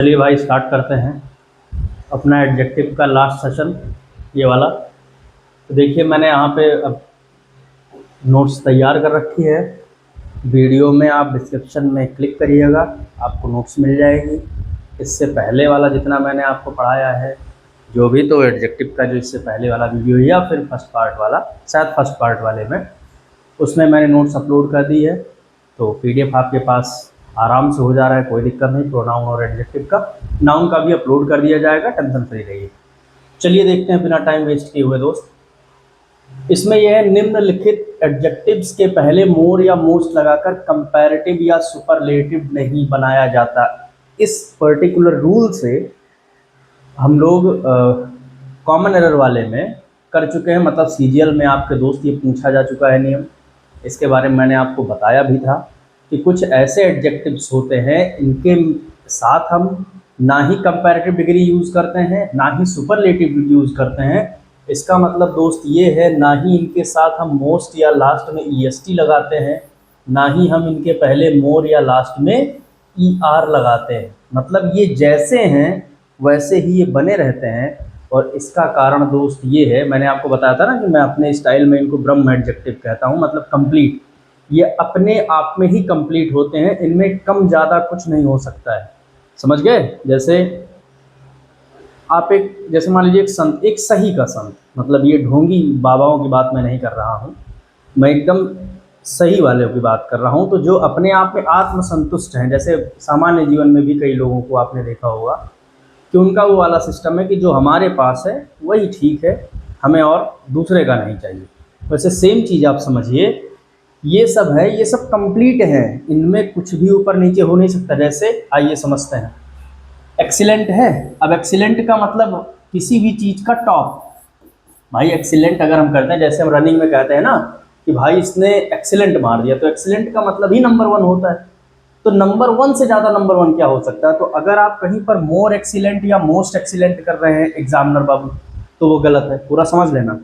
चलिए भाई स्टार्ट करते हैं अपना एडजेक्टिव का लास्ट सेशन, ये वाला। तो देखिए मैंने यहाँ पे अब नोट्स तैयार कर रखी है। वीडियो में आप डिस्क्रिप्शन में क्लिक करिएगा, आपको नोट्स मिल जाएगी। इससे पहले वाला जितना मैंने आपको पढ़ाया है, जो भी तो एडजेक्टिव का जो इससे पहले वाला वीडियो या फिर फर्स्ट पार्ट वाला, शायद फर्स्ट पार्ट वाले में, उसमें मैंने नोट्स अपलोड कर दी है। तो पीडीएफ आपके पास आराम से हो जा रहा है, कोई दिक्कत नहीं। प्रोनाउन और एडजेक्टिव का, नाउन का भी अपलोड कर दिया जाएगा, टेंशन फ्री रहिए। चलिए देखते हैं बिना टाइम वेस्ट किए हुए दोस्त। इसमें यह है, निम्नलिखित एडजेक्टिव्स के पहले मोर या मोस्ट लगाकर कंपैरेटिव या सुपरलेटिव नहीं बनाया जाता। इस पर्टिकुलर रूल से हम लोग कॉमन एरर वाले में कर चुके हैं, मतलब सीजीएल में आपके दोस्त ये पूछा जा चुका है नियम। इसके बारे में मैंने आपको बताया भी था कि कुछ ऐसे एडजेक्टिव्स होते हैं, इनके साथ हम ना ही कंपैरेटिव डिग्री यूज़ करते हैं, ना ही सुपरलेटिव यूज़ करते हैं। इसका मतलब दोस्त ये है, ना ही इनके साथ हम मोस्ट या लास्ट में ईएसटी लगाते हैं, ना ही हम इनके पहले मोर या लास्ट में ईआर लगाते हैं। मतलब ये जैसे हैं वैसे ही ये बने रहते हैं। और इसका कारण दोस्त ये है, मैंने आपको बताया था ना कि मैं अपने स्टाइल में इनको ब्रह्म एडजेक्टिव कहता हूँ, मतलब कंप्लीट। ये अपने आप में ही कंप्लीट होते हैं, इनमें कम ज़्यादा कुछ नहीं हो सकता है। समझ गए? जैसे आप जैसे मान लीजिए एक संत, एक सही का संत, मतलब ये ढोंगी बाबाओं की बात मैं नहीं कर रहा हूँ, मैं एकदम सही वाले की बात कर रहा हूँ। तो जो अपने आप में आत्मसंतुष्ट हैं, जैसे सामान्य जीवन में भी कई लोगों को आपने देखा होगा कि उनका वो वाला सिस्टम है कि जो हमारे पास है वही ठीक है, हमें और दूसरे का नहीं चाहिए। वैसे सेम चीज़ आप समझिए, ये सब है, ये सब कंप्लीट है, इनमें कुछ भी ऊपर नीचे हो नहीं सकता। जैसे आइए समझते हैं, एक्सीलेंट है। अब एक्सीलेंट का मतलब किसी भी चीज़ का टॉप। भाई एक्सीलेंट अगर हम करते हैं, जैसे हम रनिंग में कहते हैं ना कि भाई इसने एक्सीलेंट मार दिया, तो एक्सीलेंट का मतलब ही नंबर 1 होता है। तो नंबर 1 से ज़्यादा नंबर 1 क्या हो सकता है? तो अगर आप कहीं पर मोर एक्सीलेंट या मोस्ट एक्सीलेंट कर रहे हैं एग्जामिनर बाबू, तो वो गलत है, पूरा समझ लेना।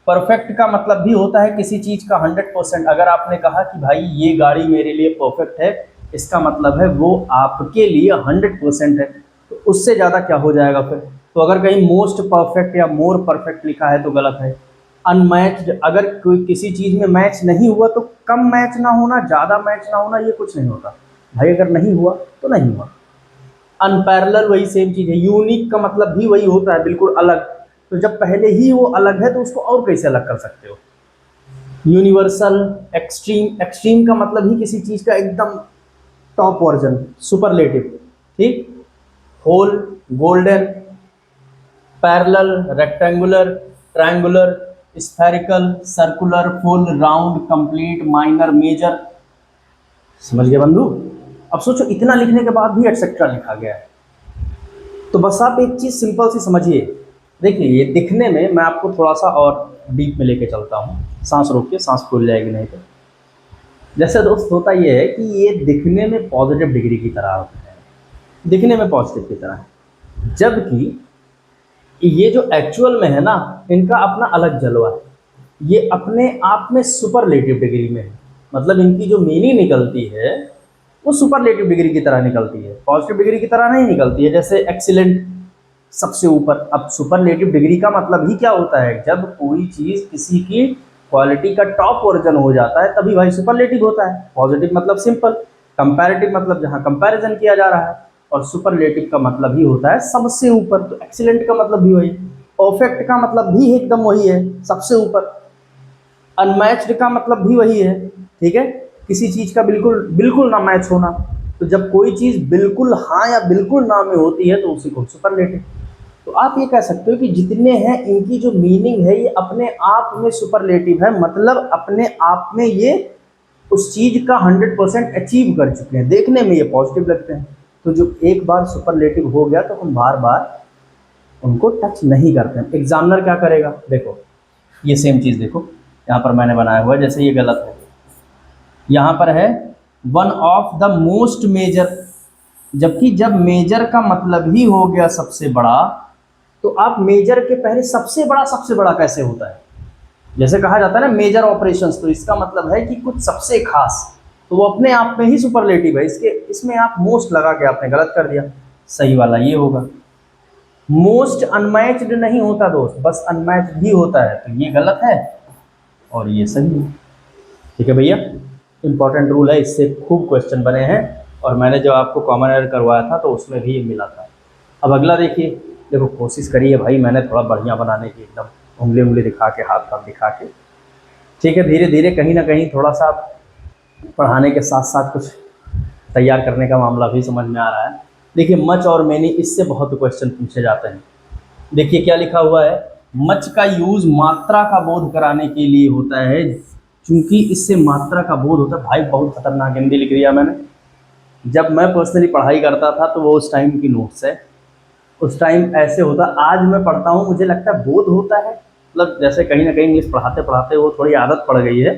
परफेक्ट का मतलब भी होता है किसी चीज़ का 100%। अगर आपने कहा कि भाई ये गाड़ी मेरे लिए परफेक्ट है, इसका मतलब है वो आपके लिए 100% है। तो उससे ज़्यादा क्या हो जाएगा फिर? तो अगर कहीं मोस्ट परफेक्ट या मोर परफेक्ट लिखा है तो गलत है। अनमैच्ड, अगर कोई किसी चीज़ में मैच नहीं हुआ तो कम मैच ना होना, ज़्यादा मैच ना होना, ये कुछ नहीं होता भाई। अगर नहीं हुआ तो नहीं हुआ। अनपैरेलल वही सेम चीज़ है। यूनिक का मतलब भी वही होता है, बिल्कुल अलग। तो जब पहले ही वो अलग है तो उसको और कैसे अलग कर सकते हो? यूनिवर्सल, एक्सट्रीम, एक्सट्रीम का मतलब ही किसी चीज़ का एकदम टॉप वर्जन, सुपरलेटिव, ठीक। Whole, golden, parallel, rectangular, triangular, spherical, circular, full, round, complete, minor, major. समझ गए बंधु? अब सोचो, इतना लिखने के बाद भी एटसेट्रा लिखा गया है। तो बस आप एक चीज़ सिंपल सी समझिए। देखिए ये दिखने में, मैं आपको थोड़ा सा और डीप में लेके चलता हूँ। सांस रोकिए, सांस फूल जाएगी नहीं तो। जैसे दोस्त होता ये है कि ये दिखने में पॉजिटिव डिग्री की तरह होता है, दिखने में पॉजिटिव की तरह है, जबकि ये जो एक्चुअल में है ना, इनका अपना अलग जलवा है। ये अपने आप में सुपरलेटिव डिग्री में है। मतलब इनकी जो मीनिंग निकलती है वो सुपरलेटिव डिग्री की तरह निकलती है, पॉजिटिव डिग्री की तरह नहीं निकलती है। जैसे एक्सीलेंट सबसे ऊपर। अब सुपरलेटिव डिग्री का मतलब ही क्या होता है? जब कोई चीज़ किसी की क्वालिटी का टॉप वर्जन हो जाता है तभी भाई सुपरलेटिव होता है। पॉजिटिव मतलब सिंपल, कंपैरेटिव मतलब जहाँ कंपैरिजन किया जा रहा है, और सुपरलेटिव का मतलब ही होता है सबसे ऊपर। तो एक्सीलेंट का मतलब भी वही, परफेक्ट का मतलब भी एकदम वही है, सबसे ऊपर। अनमैच्ड का मतलब भी वही है, ठीक है, किसी चीज़ का बिल्कुल बिल्कुल ना मैच होना। तो जब कोई चीज़ बिल्कुल हाँ या बिल्कुल ना में होती है तो उसी को सुपरलेटिव। तो आप ये कह सकते हो कि जितने हैं इनकी जो मीनिंग है ये अपने आप में सुपरलेटिव है, मतलब अपने आप में ये उस चीज़ का 100% अचीव कर चुके हैं। देखने में ये पॉजिटिव लगते हैं। तो जो एक बार सुपरलेटिव हो गया तो हम बार बार उनको टच नहीं करते हैं। एग्जामिनर क्या करेगा? देखो ये सेम चीज़ देखो, यहाँ पर मैंने बनाया हुआ है, जैसे ये गलत है, यहाँ पर है one of the most major. जबकि जब मेजर का मतलब ही हो गया सबसे बड़ा, तो आप मेजर के पहले सबसे बड़ा कैसे होता है? जैसे कहा जाता है ना मेजर ऑपरेशंस, तो इसका मतलब है कि कुछ सबसे खास, तो वो अपने आप में ही सुपरलेटिव है। इसमें आप मोस्ट लगा के आपने गलत कर दिया। सही वाला ये होगा। मोस्ट अनमैच्ड नहीं होता दोस्त, बस अनमैच्ड भी होता है, तो ये गलत है और ये सही है। ठीक है भैया, इंपॉर्टेंट रूल है, इससे खूब क्वेश्चन बने हैं और मैंने जब आपको कॉमन एरर करवाया था तो उसमें भी ये मिला था। अब अगला देखिए, देखो कोशिश करिए भाई, मैंने थोड़ा बढ़िया बनाने की, एकदम उंगली उंगली दिखा के, हाथ हाथ दिखा के। ठीक है, धीरे धीरे कहीं ना कहीं थोड़ा सा पढ़ाने के साथ साथ कुछ तैयार करने का मामला भी समझ में आ रहा है। देखिए मच और मैनी, इससे बहुत क्वेश्चन पूछे जाते हैं। देखिए क्या लिखा हुआ है, मच का यूज मात्रा का बोध कराने के लिए होता है, क्योंकि इससे मात्रा का बोध होता है। भाई बहुत खतरनाक हिंदी लिख दिया मैंने। जब मैं पर्सनली पढ़ाई करता था तो वो उस टाइम की नोट्स है, उस टाइम ऐसे होता। आज मैं पढ़ता हूँ मुझे लगता है बोध होता है, मतलब जैसे कहीं ना कहीं इंग्लिश पढ़ाते पढ़ाते वो थोड़ी आदत पड़ गई है,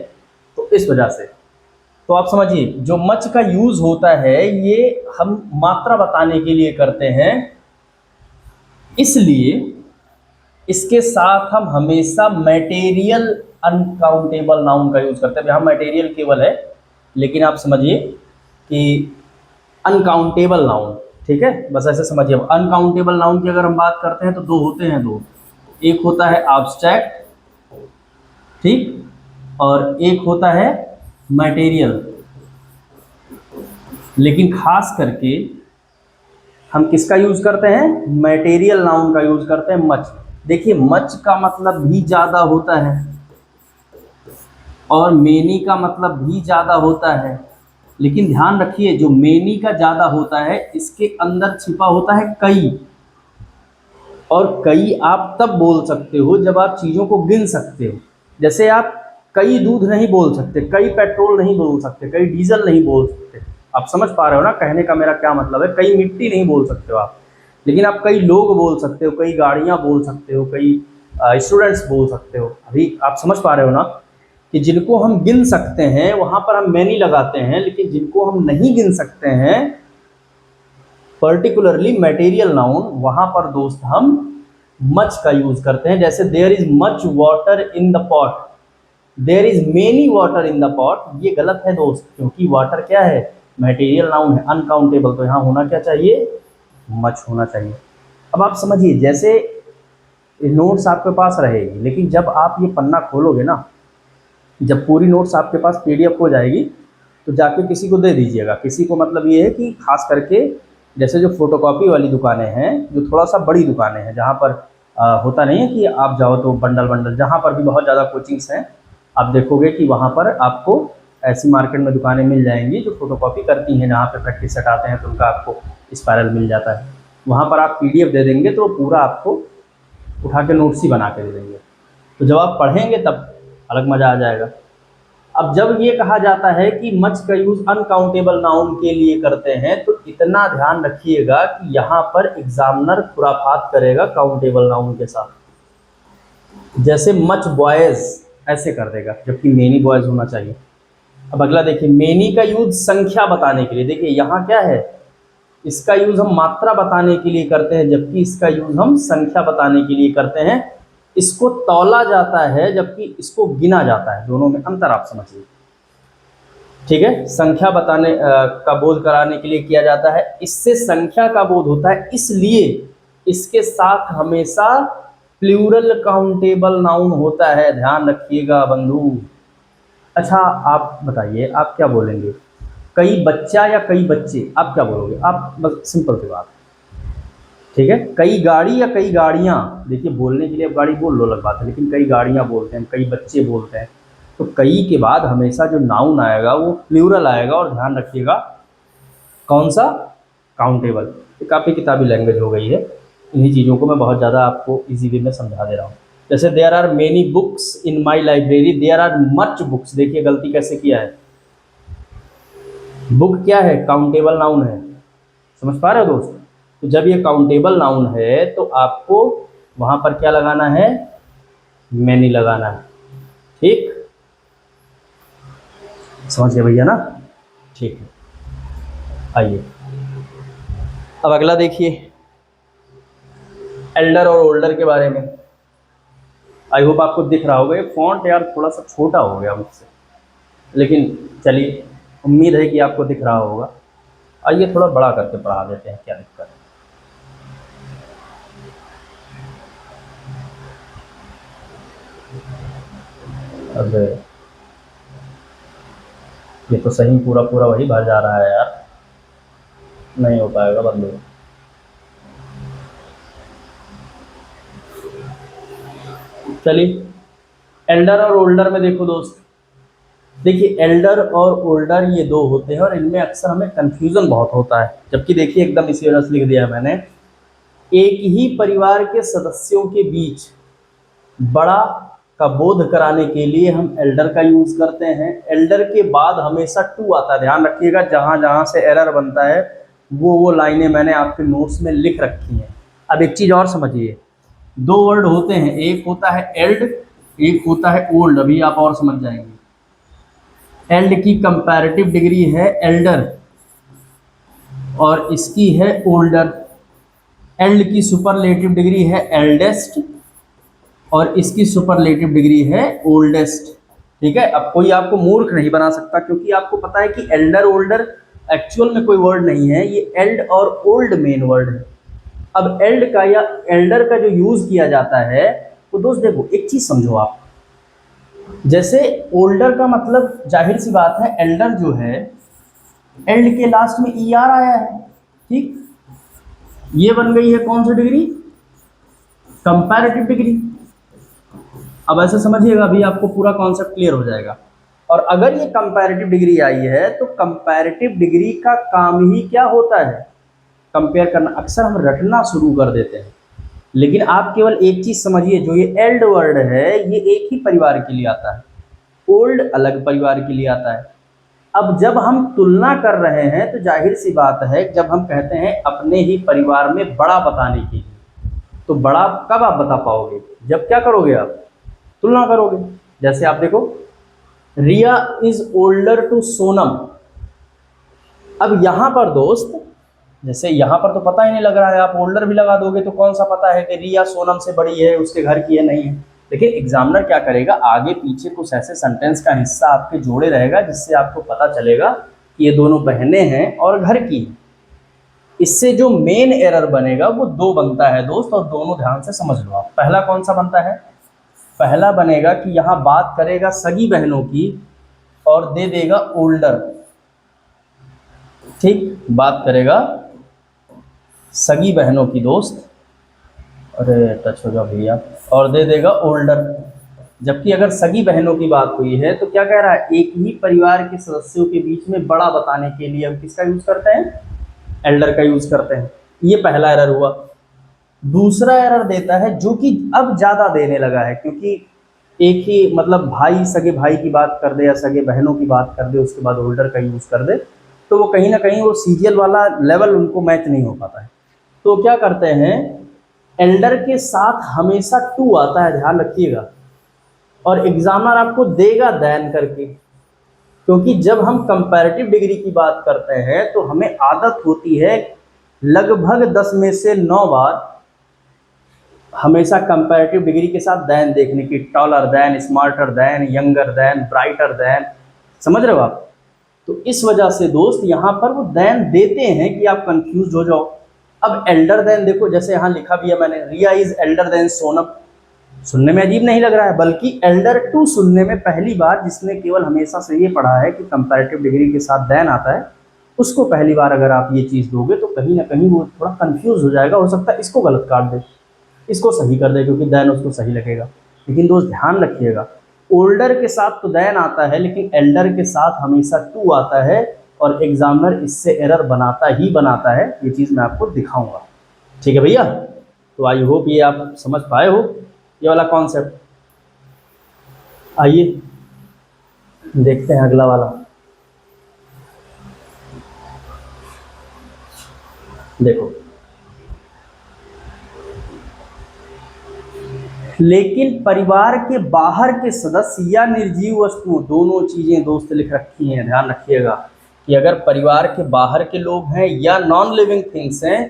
तो इस वजह से। तो आप समझिए, जो मच का यूज होता है ये हम मात्रा बताने के लिए करते हैं, इसलिए इसके साथ हम हमेशा मटेरियल अनकाउंटेबल नाउन का यूज करते हैं। यहाँ मटेरियल केवल है, लेकिन आप समझिए कि अनकाउंटेबल नाउन। ठीक है, बस ऐसे समझिए। अब अनकाउंटेबल नाउन की अगर हम बात करते हैं तो दो होते हैं, दो। एक होता है एब्स्ट्रैक्ट, ठीक, और एक होता है मटेरियल। लेकिन खास करके हम किसका यूज करते हैं, मटेरियल नाउन का यूज करते हैं, मच। देखिए मच का मतलब भी ज्यादा होता है और मेनी का मतलब भी ज्यादा होता है, लेकिन ध्यान रखिए जो मेनी का ज्यादा होता है इसके अंदर छिपा होता है कई। और कई आप तब बोल सकते हो जब आप चीजों को गिन सकते हो। जैसे आप कई दूध नहीं बोल सकते, कई पेट्रोल नहीं बोल सकते, कई डीजल नहीं बोल सकते। आप समझ पा रहे हो ना कहने का मेरा क्या मतलब है। कई मिट्टी नहीं बोल सकते हो आप, लेकिन आप कई लोग बोल सकते हो, कई गाड़ियां बोल सकते हो, कई स्टूडेंट्स बोल सकते हो। अभी आप समझ पा रहे हो ना कि जिनको हम गिन सकते हैं वहां पर हम मैनी लगाते हैं, लेकिन जिनको हम नहीं गिन सकते हैं, पर्टिकुलरली मटेरियल नाउन, वहां पर दोस्त हम मच का यूज करते हैं। जैसे there is much water in the pot, there is many water in the pot, ये गलत है दोस्त, क्योंकि वाटर क्या है, मटेरियल नाउन है, अनकाउंटेबल। तो यहाँ होना क्या चाहिए, मच होना चाहिए। अब आप समझिए, जैसे नोट्स आपके पास रहेगी, लेकिन जब आप ये पन्ना खोलोगे ना, जब पूरी नोट्स आपके पास पीडीएफ हो जाएगी तो जाके किसी को दे दीजिएगा। किसी को मतलब ये है कि खास करके जैसे जो फोटोकॉपी वाली दुकानें हैं, जो थोड़ा सा बड़ी दुकानें हैं, जहाँ पर होता नहीं है कि आप जाओ तो बंडल बंडल, जहाँ पर भी बहुत ज़्यादा कोचिंग्स हैं, आप देखोगे कि वहाँ पर आपको ऐसी मार्केट में दुकानें मिल जाएंगी जो फोटोकॉपी करती हैं, जहाँ पे प्रैक्टिस सेट आते हैं तो उनका आपको स्पायरल मिल जाता है। वहाँ पर आप पीडीएफ दे देंगे तो पूरा आपको उठा के नोट्स ही बना के दे देंगे, तो जब आप पढ़ेंगे तब अलग मज़ा आ जाएगा। अब जब ये कहा जाता है कि मच का यूज अनकाउंटेबल नाउन के लिए करते हैं, तो इतना ध्यान रखिएगा कि यहाँ पर एग्जामिनर खुराफात करेगा काउंटेबल नाउन के साथ। जैसे मच बॉयज ऐसे कर देगा, जबकि मेनी बॉयज होना चाहिए। अब अगला देखिए, मेनी का यूज संख्या बताने के लिए। देखिए यहाँ क्या है, इसका यूज हम मात्रा बताने के लिए करते हैं, जबकि इसका यूज हम संख्या बताने के लिए करते हैं। इसको तौला जाता है जबकि इसको गिना जाता है, दोनों में अंतर आप समझिए। ठीक है, संख्या बताने का बोध कराने के लिए किया जाता है, इससे संख्या का बोध होता है, इसलिए इसके साथ हमेशा प्लूरल काउंटेबल नाउन होता है, ध्यान रखिएगा बंधु। अच्छा आप बताइए, आप क्या बोलेंगे, कई बच्चा या कई बच्चे, आप क्या बोलोगे, आप बस सिंपल सी बात। ठीक है, कई गाड़ी या कई गाड़ियाँ, देखिए बोलने के लिए अब गाड़ी बोल लो अलग बात है, लेकिन कई गाड़ियाँ बोलते हैं, कई बच्चे बोलते हैं, तो कई के बाद हमेशा जो नाउन आएगा वो प्लूरल आएगा। और ध्यान रखिएगा कौन सा, काउंटेबल। ये काफ़ी किताबी लैंग्वेज हो गई है, इन्हीं चीज़ों को मैं बहुत ज़्यादा आपको इजी वे में समझा दे रहा हूँ। जैसे there are many books in my library, there are much books, देखिए गलती कैसे किया है, बुक क्या है, काउंटेबल नाउन है, समझ पा रहे हो दोस्त। तो जब ये काउंटेबल नाउन है तो आपको वहां पर क्या लगाना है, मैनी लगाना है। ठीक, समझ गए भैया ना, ठीक है। आइए अब अगला देखिए, एल्डर और ओल्डर के बारे में। आई होप आपको दिख रहा होगा, ये फॉन्ट यार थोड़ा सा छोटा हो गया मुझसे, लेकिन चलिए उम्मीद है कि आपको दिख रहा होगा। आइए थोड़ा बड़ा करके पढ़ा देते हैं, क्या दिक्कत है। अब ये तो सही पूरा पूरा वही भर जा रहा है यार, नहीं हो पाएगा बंदो। चलिए, एल्डर और ओल्डर में देखो दोस्त, देखिए एल्डर और ओल्डर ये दो होते हैं और इनमें अक्सर हमें कंफ्यूजन बहुत होता है, जबकि देखिए एकदम इसी वजह से लिख दिया मैंने, एक ही परिवार के सदस्यों के बीच बड़ा का बोध कराने के लिए हम एल्डर का यूज करते हैं। एल्डर के बाद हमेशा टू आता है, ध्यान रखिएगा, जहां जहां से एरर बनता है वो लाइनें मैंने आपके नोट्स में लिख रखी हैं। अब एक चीज और समझिए, दो वर्ड होते हैं, एक होता है एल्ड, एक होता है ओल्ड। अभी आप और समझ जाएंगे। एल्ड की कंपैरेटिव डिग्री है एल्डर और इसकी है ओल्डर। एल्ड की सुपरलेटिव डिग्री है एल्डेस्ट और इसकी सुपरलेटिव डिग्री है ओल्डेस्ट। ठीक है, अब कोई आपको मूर्ख नहीं बना सकता, क्योंकि आपको पता है कि एल्डर ओल्डर एक्चुअल में कोई वर्ड नहीं है, ये एल्ड और ओल्ड मेन वर्ड है। अब एल्ड का या एल्डर का जो यूज किया जाता है, तो दोस्त देखो एक चीज समझो आप, जैसे ओल्डर का मतलब जाहिर सी बात है, एल्डर जो है एल्ड के लास्ट में ई आर आया है, ठीक, ये बन गई है कौन सी डिग्री, कंपैरेटिव डिग्री। अब ऐसे समझिएगा, अभी आपको पूरा कॉन्सेप्ट क्लियर हो जाएगा। और अगर ये कंपैरेटिव डिग्री आई है तो कंपैरेटिव डिग्री का काम ही क्या होता है, कंपेयर करना। अक्सर हम रटना शुरू कर देते हैं, लेकिन आप केवल एक चीज समझिए, जो ये एल्ड वर्ड है ये एक ही परिवार के लिए आता है, ओल्ड अलग परिवार के लिए आता है। अब जब हम तुलना कर रहे हैं तो जाहिर सी बात है, जब हम कहते हैं अपने ही परिवार में बड़ा बताने के लिए, तो बड़ा कब आप बता पाओगे, जब क्या करोगे आप, तुलना करोगे। जैसे आप देखो, रिया इज ओल्डर टू सोनम। अब यहां पर दोस्त, जैसे यहां पर तो पता ही नहीं लग रहा है, आप ओल्डर भी लगा दोगे तो कौन सा पता है कि रिया सोनम से बड़ी है, उसके घर की है, नहीं है। लेकिन एग्जामिनर क्या करेगा, आगे पीछे कुछ ऐसे सेंटेंस का हिस्सा आपके जोड़े रहेगा जिससे आपको पता चलेगा कि ये दोनों बहनें हैं और घर की हैं। इससे जो मेन एरर बनेगा वो दो बनता है दोस्त, और दोनों ध्यान से समझ लो आप। पहला कौन सा बनता है, पहला बनेगा कि यहाँ बात करेगा सगी बहनों की और दे देगा ओल्डर, ठीक, बात करेगा सगी बहनों की दोस्त, अरे टच हो जाओ भैया, और दे देगा ओल्डर। जबकि अगर सगी बहनों की बात हुई है तो क्या कह रहा है, एक ही परिवार के सदस्यों के बीच में बड़ा बताने के लिए हम किसका यूज करते हैं, एल्डर का यूज करते हैं। ये पहला एरर हुआ। दूसरा एरर देता है, जो कि अब ज्यादा देने लगा है, क्योंकि एक ही मतलब भाई, सगे भाई की बात कर दे या सगे बहनों की बात कर दे, उसके बाद ओल्डर का यूज कर दे, तो वो कहीं ना कहीं वो सीरियल वाला लेवल उनको मैच नहीं हो पाता है। तो क्या करते हैं, एल्डर के साथ हमेशा टू आता है, ध्यान रखिएगा, और एग्जामिनर आपको देगा देन करके, क्योंकि जब हम कंपैरेटिव डिग्री की बात करते हैं तो हमें आदत होती है लगभग 10 में से 9 बार हमेशा कंपैरेटिव डिग्री के साथ दैन देखने की, taller than, smarter than, younger than, brighter than, समझ रहे हो आप। तो इस वजह से दोस्त यहाँ पर वो दैन देते हैं कि आप कंफ्यूज हो जाओ। अब एल्डर देन देखो, जैसे यहाँ लिखा भी है मैंने, रिया इज एल्डर देन सोनम, सुनने में अजीब नहीं लग रहा है, बल्कि एल्डर टू सुनने में पहली बार जिसने केवल हमेशा से ये पढ़ा है कि कंपैरेटिव डिग्री के साथ देन आता है, उसको पहली बार अगर आप ये चीज़ दोगे तो कहीं ना कहीं वो थोड़ा कंफ्यूज हो जाएगा, हो सकता है इसको गलत काट दे, इसको सही कर दे, क्योंकि देन उसको सही लगेगा। लेकिन दोस्त ध्यान रखिएगा, ओल्डर के साथ तो देन आता है, लेकिन एल्डर के साथ हमेशा टू आता है, और एग्जामिनर इससे एरर बनाता ही बनाता है, ये चीज़ मैं आपको दिखाऊंगा। ठीक है भैया, तो आई होप ये आप समझ पाए हो ये वाला कॉन्सेप्ट। आइए देखते हैं अगला वाला। देखो, लेकिन परिवार के बाहर के सदस्य या निर्जीव वस्तुओं, दोनों चीजें दोस्त लिख रखी हैं, ध्यान रखिएगा कि अगर परिवार के बाहर के लोग हैं या नॉन लिविंग थिंग्स हैं,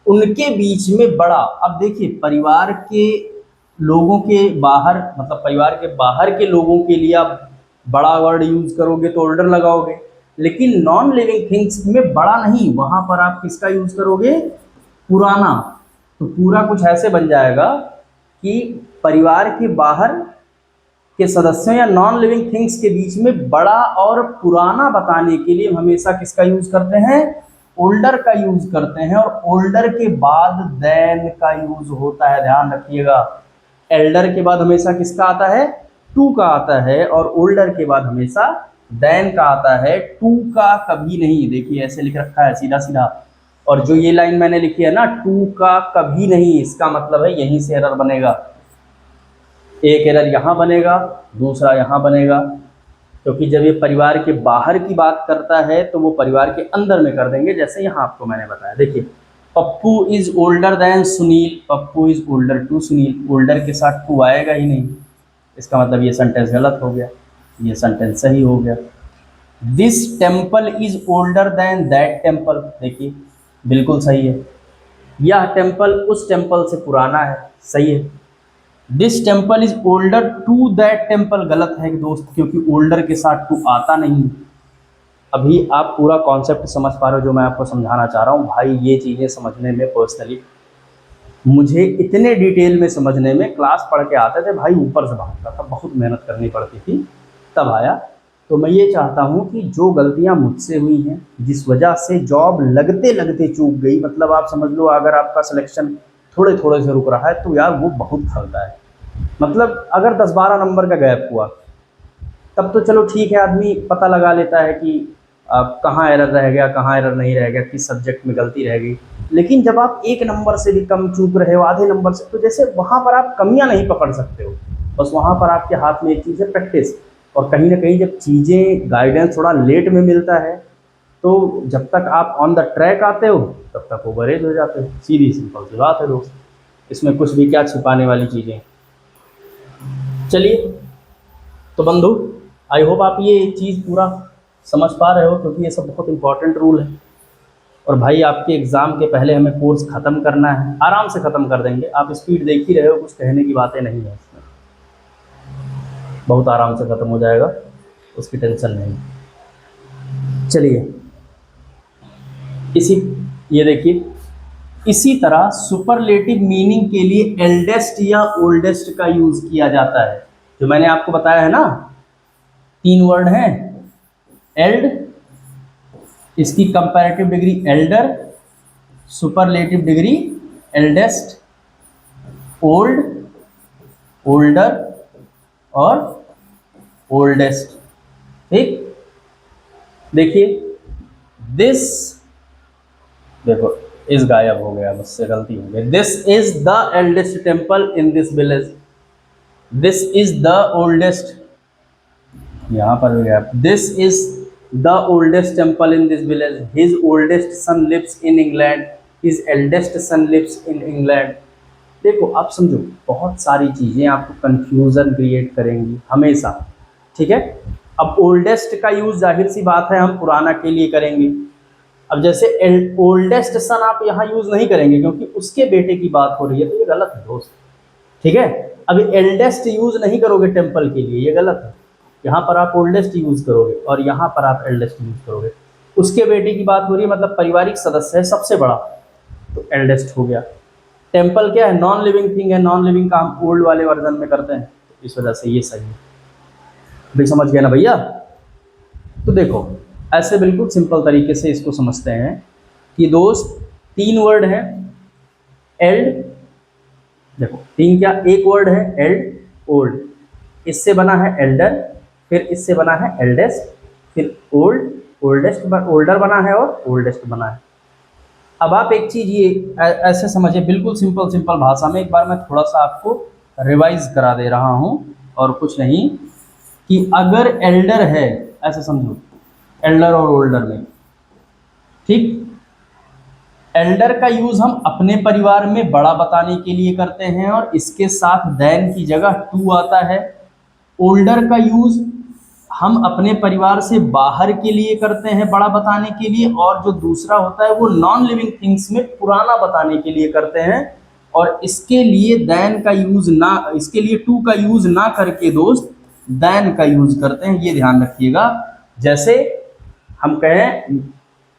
उनके बीच में बड़ा। अब देखिए, परिवार के लोगों के बाहर, मतलब परिवार के बाहर के लोगों के लिए आप बड़ा वर्ड यूज करोगे तो ओल्डर लगाओगे, लेकिन नॉन लिविंग थिंग्स में बड़ा नहीं, वहां पर आप किसका यूज करोगे, पुराना। तो पूरा कुछ ऐसे बन जाएगा कि परिवार के बाहर के सदस्यों या नॉन लिविंग थिंग्स के बीच में बड़ा और पुराना बताने के लिए हमेशा किसका यूज करते हैं? ओल्डर का यूज करते हैं। और ओल्डर के बाद देन का यूज होता है, ध्यान रखिएगा। एल्डर के बाद हमेशा किसका आता है? टू का आता है। और ओल्डर के बाद हमेशा देन का आता है, टू का कभी नहीं। देखिए ऐसे लिख रखा है सीधा सीधा। और जो ये लाइन मैंने लिखी है ना, टू का कभी नहीं, इसका मतलब है यहीं से एरर बनेगा। एक एरर यहाँ बनेगा, दूसरा यहाँ बनेगा, क्योंकि जब ये परिवार के बाहर की बात करता है तो वो परिवार के अंदर में कर देंगे, जैसे यहाँ आपको मैंने बताया। देखिए, Pappu is older than Sunil, Pappu is older to Sunil, older के साथ टू आएगा ही नहीं, इसका मतलब ये सेंटेंस गलत हो गया, ये सेंटेंस सही हो गया। This temple is older then that temple, देखिए बिल्कुल सही है। यह टेम्पल उस टेम्पल से पुराना है, सही है। This temple is older to that temple, गलत है दोस्त, क्योंकि ओल्डर के साथ टू आता नहीं। अभी आप पूरा कॉन्सेप्ट समझ पा रहे हो जो मैं आपको समझाना चाह रहा हूँ भाई। ये चीज़ें समझने में पर्सनली मुझे इतने डिटेल में समझने में क्लास पढ़ के आते थे भाई, ऊपर से भागता था, बहुत मेहनत करनी पड़ती थी, तब आया। तो मैं ये चाहता हूँ कि जो गलतियाँ मुझसे हुई हैं, जिस वजह से जॉब लगते लगते चूक गई, मतलब आप समझ लो अगर आपका सिलेक्शन थोड़े थोड़े से रुक रहा है तो यार वो बहुत खलता है। मतलब अगर 10-12 नंबर का गैप हुआ तब तो चलो ठीक है, आदमी पता लगा लेता है कि कहाँ एरर रह गया, कहाँ एरर नहीं रह गया, किस सब्जेक्ट में गलती रह गई। लेकिन जब आप 1 नंबर से भी कम चूक रहे हो, आधे नंबर से, तो जैसे वहाँ पर आप कमियाँ नहीं पकड़ सकते हो। बस वहाँ पर आपके हाथ में एक चीज़ है, प्रैक्टिस। और कहीं ना कहीं जब चीज़ें, गाइडेंस थोड़ा लेट में मिलता है, तो जब तक आप ऑन द ट्रैक आते हो तब तक ओवरेज हो जाते हो। सीधी सिंपल सी बात है दोस्त, इसमें कुछ भी क्या छिपाने वाली चीज़ें। चलिए तो बंधु, आई होप आप ये चीज़ पूरा समझ पा रहे हो, क्योंकि ये सब बहुत इंपॉर्टेंट रूल है। और भाई आपके एग्ज़ाम के पहले हमें कोर्स ख़त्म करना है, आराम से ख़त्म कर देंगे। आप स्पीड देख ही रहे हो, कुछ कहने की बातें नहीं है इसमें, बहुत आराम से ख़त्म हो जाएगा, उसकी टेंशन नहीं। चलिए ये देखिए, इसी तरह सुपरलेटिव मीनिंग के लिए एल्डेस्ट या ओल्डेस्ट का यूज़ किया जाता है। जो मैंने आपको बताया है ना, 3 वर्ड हैं, एल्ड, इसकी comparative degree Elder, superlative degree eldest, old, older और ओल्डेस्ट। ठीक, देखिए दिस, देखो इस गायब हो गया, मुझसे गलती हो गई। This is the eldest temple in this village, this is the oldest, यहाँ पर हो गया, this is the oldest temple in this village, his oldest son lives in England, his eldest son lives in England. देखो आप समझो, बहुत सारी चीज़ें आपको कंफ्यूजन क्रिएट करेंगी हमेशा, ठीक है। अब ओल्डेस्ट का यूज़ जाहिर सी बात है हम पुराना के लिए करेंगे। अब जैसे ओल्डेस्ट सन आप यहाँ यूज़ नहीं करेंगे क्योंकि उसके बेटे की बात हो रही है, तो ये गलत है दोस्त, ठीक है। अभी एल्डेस्ट यूज़ नहीं करोगे टेम्पल के लिए, ये गलत है। यहाँ पर आप ओल्डेस्ट यूज़ करोगे और यहाँ पर आप एल्डेस्ट यूज़ करोगे। उसके बेटे की बात हो रही है, मतलब पारिवारिक सदस्य है सबसे बड़ा, तो एल्डेस्ट हो गया। टेम्पल क्या है? नॉन लिविंग थिंग है, नॉन लिविंग का हम ओल्ड वाले वर्जन में करते हैं, इस वजह से ये सही है। अभी समझ गए ना भैया? तो देखो ऐसे बिल्कुल सिंपल तरीके से इसको समझते हैं कि दोस्त 3 वर्ड है, एल्ड, देखो 3 क्या, एक वर्ड है एल्ड, ओल्ड, इससे बना है एल्डर, फिर इससे बना है एल्डेस्ट, फिर ओल्ड, ओल्डेस्ट, ओल्डर बना है और ओल्डेस्ट बना है। अब आप एक चीज़ ये ऐसे समझिए, बिल्कुल सिंपल सिंपल भाषा में, एक बार मैं थोड़ा सा आपको रिवाइज करा दे रहा हूँ, और कुछ नहीं, कि अगर एल्डर है, ऐसे समझो, एल्डर और ओल्डर में, ठीक, एल्डर का यूज़ हम अपने परिवार में बड़ा बताने के लिए करते हैं और इसके साथ देन की जगह टू आता है। ओल्डर का यूज़ हम अपने परिवार से बाहर के लिए करते हैं, बड़ा बताने के लिए, और जो दूसरा होता है वो नॉन लिविंग थिंग्स में पुराना बताने के लिए करते हैं। और इसके लिए देन का यूज़ ना, इसके लिए टू का यूज़ ना करके दोस्त देन का यूज़ करते हैं, ये ध्यान रखिएगा। जैसे हम कहें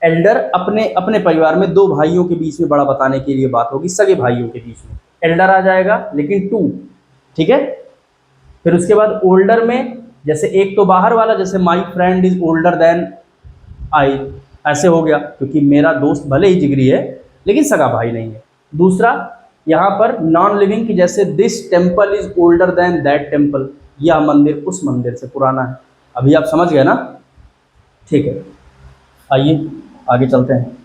एल्डर अपने परिवार में 2 भाइयों के बीच में बड़ा बताने के लिए बात होगी, सगे भाइयों के बीच में एल्डर आ जाएगा, लेकिन टू, ठीक है। फिर उसके बाद ओल्डर में जैसे एक तो बाहर वाला, जैसे my friend is older than I, ऐसे हो गया क्योंकि मेरा दोस्त भले ही जिगरी है लेकिन सगा भाई नहीं है। दूसरा यहाँ पर नॉन लिविंग की, जैसे this temple is older then that temple, यह मंदिर उस मंदिर से पुराना है। अभी आप समझ गए ना? ठीक है, आइए आगे चलते हैं।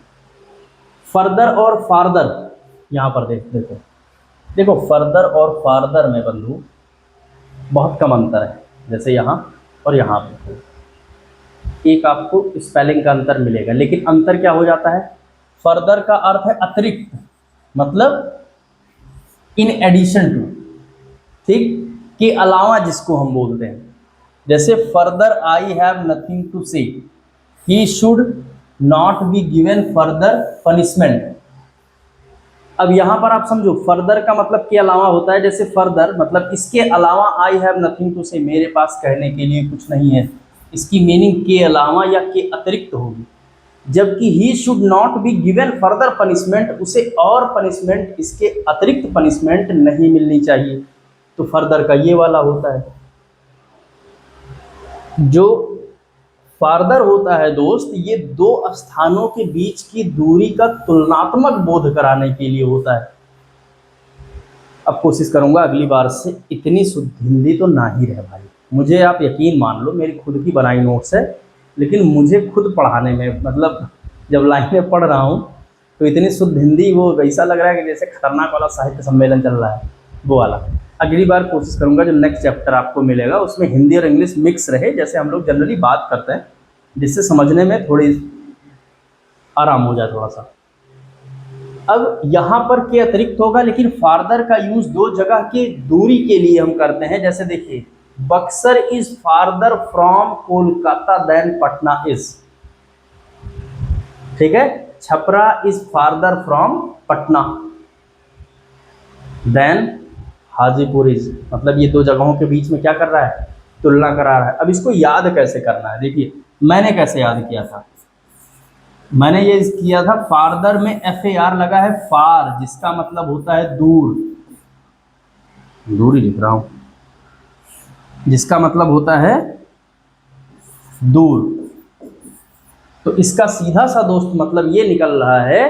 फर्दर और फार्दर, यहाँ पर देखो देखो फर्दर और फार्दर में बंधु बहुत कम अंतर है, जैसे यहाँ और यहाँ पे एक आपको स्पेलिंग का अंतर मिलेगा, लेकिन अंतर क्या हो जाता है? फर्दर का अर्थ है अतिरिक्त, मतलब इन एडिशन टू, ठीक, के अलावा जिसको हम बोलते हैं। जैसे further I have nothing to say, he should not be given further punishment. अब यहां पर आप समझो, फर्दर का मतलब के अलावा होता है। जैसे फर्दर मतलब इसके अलावा, आई हैव नथिंग टू से, मेरे पास कहने के लिए कुछ नहीं है, इसकी मीनिंग के अलावा या के अतिरिक्त होगी। जबकि ही should not be given further punishment, उसे और पनिशमेंट, इसके अतिरिक्त पनिशमेंट नहीं मिलनी चाहिए। तो फर्दर का ये वाला होता है। जो फार्दर होता है दोस्त, ये दो स्थानों के बीच की दूरी का तुलनात्मक बोध कराने के लिए होता है। अब कोशिश करूंगा अगली बार से इतनी शुद्ध हिंदी तो ना ही रहे भाई, मुझे आप यकीन मान लो, मेरी खुद की बनाई नोट्स है, लेकिन मुझे खुद पढ़ाने में, मतलब जब लाइनें पढ़ रहा हूँ तो इतनी शुद्ध हिंदी, वो ऐसा लग रहा है कि जैसे खतरनाक वाला साहित्य सम्मेलन चल रहा है, वो वाला। अगली बार कोशिश करूंगा जो नेक्स्ट चैप्टर आपको मिलेगा उसमें हिंदी और इंग्लिश मिक्स रहे, जैसे हम लोग जनरली बात करते हैं, जिससे समझने में थोड़ी आराम हो जाए थोड़ा सा। अब यहाँ पर के अतिरिक्त होगा, लेकिन फार्दर का यूज दो जगह की दूरी के लिए हम करते हैं। जैसे देखिए, Buxar is farther from Kolkata than Patna is, ठीक है। Chhapra is farther from Patna than Hajipur is, मतलब ये दो जगहों के बीच में क्या कर रहा है? तुलना करा रहा है। अब इसको याद कैसे करना है? देखिए मैंने कैसे याद किया था, मैंने ये किया था, फार्दर में FAR लगा है, फार, जिसका मतलब होता है दूर, दूरी लिख रहा हूं, जिसका मतलब होता है दूर। तो इसका सीधा सा दोस्त मतलब ये निकल रहा है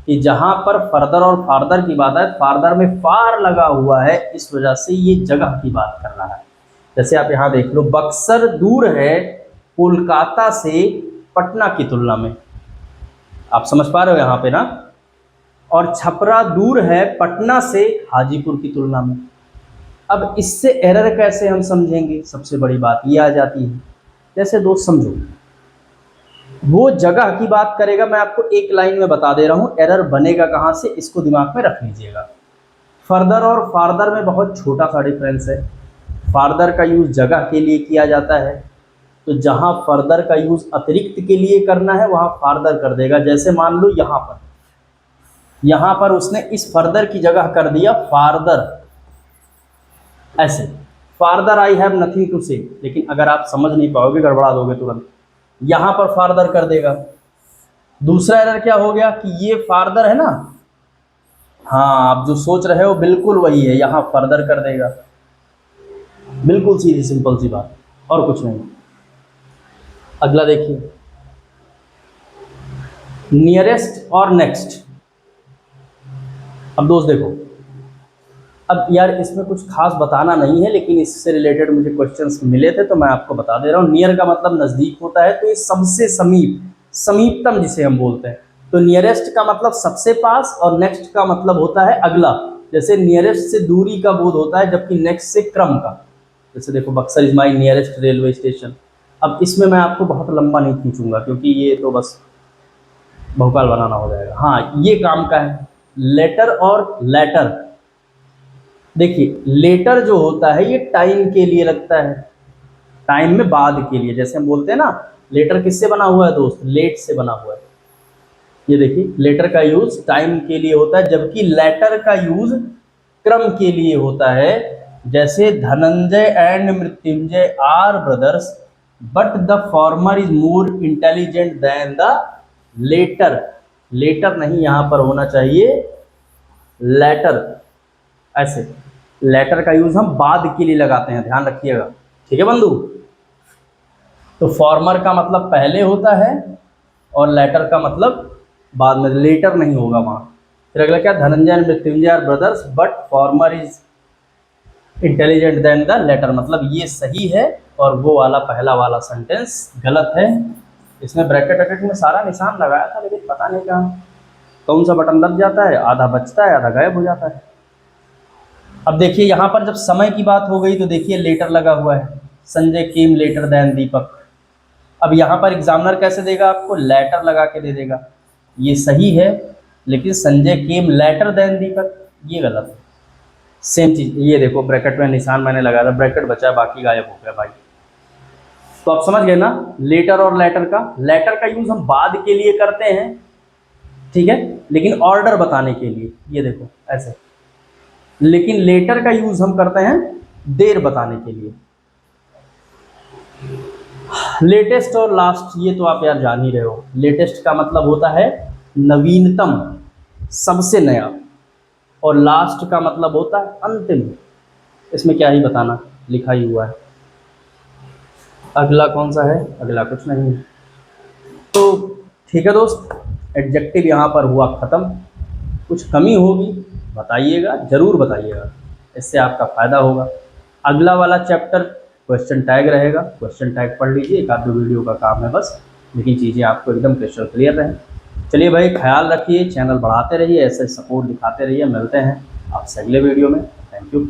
कि जहां पर फर्दर और फार्दर की बात है, फार्दर में फार लगा हुआ है, इस वजह से ये जगह की बात कर रहा है। जैसे आप यहां देख लो, बक्सर दूर है कोलकाता से पटना की तुलना में, आप समझ पा रहे हो यहाँ पे ना। और छपरा दूर है पटना से हाजीपुर की तुलना में। अब इससे एरर कैसे हम समझेंगे? सबसे बड़ी बात ये आ जाती है, जैसे दोस्त समझो, वो जगह की बात करेगा, मैं आपको एक लाइन में बता दे रहा हूँ एरर बनेगा कहाँ से, इसको दिमाग में रख लीजिएगा। फर्दर और फार्दर में बहुत छोटा सा डिफरेंस है। फार्दर का यूज़ जगह के लिए किया जाता है, तो जहाँ फर्दर का यूज़ अतिरिक्त के लिए करना है वहाँ फार्दर कर देगा। जैसे मान लो यहाँ पर उसने इस फर्दर की जगह कर दिया फार्दर, ऐसे further I have nothing to say, लेकिन अगर आप समझ नहीं पाओगे, गड़बड़ा दोगे तुरंत, यहाँ पर फार्दर कर देगा। दूसरा एरर क्या हो गया कि ये फार्दर है ना, हाँ आप जो सोच रहे हो बिल्कुल वही है, यहाँ फर्दर कर देगा। बिल्कुल सीधी सिंपल सी बात, और कुछ नहीं। अगला देखिए, नियरेस्ट और नेक्स्ट। अब दोस्त देखो, अब यार इसमें कुछ खास बताना नहीं है, लेकिन इससे रिलेटेड मुझे क्वेश्चंस मिले थे तो मैं आपको बता दे रहा हूँ। नियर का मतलब नज़दीक होता है, तो ये सबसे समीप, समीपतम जिसे हम बोलते हैं। तो नियरेस्ट का मतलब सबसे पास, और नेक्स्ट का मतलब होता है अगला। जैसे नियरेस्ट से दूरी का बोध होता है, जबकि नेक्स्ट से क्रम का। जैसे देखो, Buxar is my nearest railway station. अब इसमें मैं आपको बहुत लंबा नहीं खींचूंगा, क्योंकि ये तो बस भोपाल बनाना हो जाएगा। हाँ, ये काम का है। लेटर और लेटर, देखिए लेटर जो होता है ये टाइम के लिए लगता है, टाइम में बाद के लिए। जैसे हम बोलते हैं ना, लेटर किससे बना हुआ है दोस्त? लेट से बना हुआ है। ये देखिए, लेटर का यूज टाइम के लिए होता है, जबकि लेटर का यूज क्रम के लिए होता है। जैसे Dhananjay and Mrityunjay are brothers, but the former is more intelligent than the latter. Latter नहीं, यहाँ पर होना चाहिए लेटर, ऐसे। लेटर का यूज़ हम बाद के लिए लगाते हैं, ध्यान रखिएगा, ठीक है बंधु। तो फॉर्मर का मतलब पहले होता है और लेटर का मतलब बाद में, लेटर नहीं होगा वहाँ। फिर अगला क्या, Dhananjay and Mrityunjay are brothers but former is intelligent than the latter, मतलब ये सही है और वो वाला पहला वाला सेंटेंस गलत है। इसमें ब्रैकेट वैकेट में सारा निशान लगाया था, लेकिन पता नहीं कहाँ कौन सा बटन दब जाता है, आधा बचता है आधा गायब हो जाता है। अब देखिए यहाँ पर जब समय की बात हो गई तो देखिए लेटर लगा हुआ है, संजय केम लेटर देन दीपक। अब यहाँ पर एग्जामिनर कैसे देगा आपको, लेटर लगा के दे देगा, ये सही है, लेकिन संजय केम लेटर देन दीपक ये गलत है। सेम चीज ये देखो, ब्रैकेट में निशान मैंने लगाया था, ब्रैकेट बचा है, बाकी गायब हो गया भाई। तो आप समझ गए ना, लेटर और लेटर का यूज हम बाद के लिए करते हैं, ठीक है, लेकिन ऑर्डर बताने के लिए, ये देखो ऐसे। लेकिन लेटर का यूज हम करते हैं देर बताने के लिए। लेटेस्ट और लास्ट ये तो आप यार जान ही रहे हो। लेटेस्ट का मतलब होता है नवीनतम, सबसे नया, और लास्ट का मतलब होता है अंतिम। इसमें क्या ही बताना, लिखा ही हुआ है। अगला कौन सा है, अगला कुछ नहीं है। तो ठीक है दोस्त, एडजेक्टिव यहाँ पर हुआ ख़त्म। कुछ कमी होगी बताइएगा, ज़रूर बताइएगा, इससे आपका फ़ायदा होगा। अगला वाला चैप्टर क्वेश्चन टैग रहेगा, क्वेश्चन टैग पढ़ लीजिए, एक आध दो वीडियो का काम है बस, लेकिन चीज़ें आपको एकदम क्रिस्टल क्लियर रहें। चलिए भाई, ख्याल रखिए, चैनल बढ़ाते रहिए, ऐसे सपोर्ट दिखाते रहिए। मिलते हैं आपसे अगले वीडियो में। Thank you.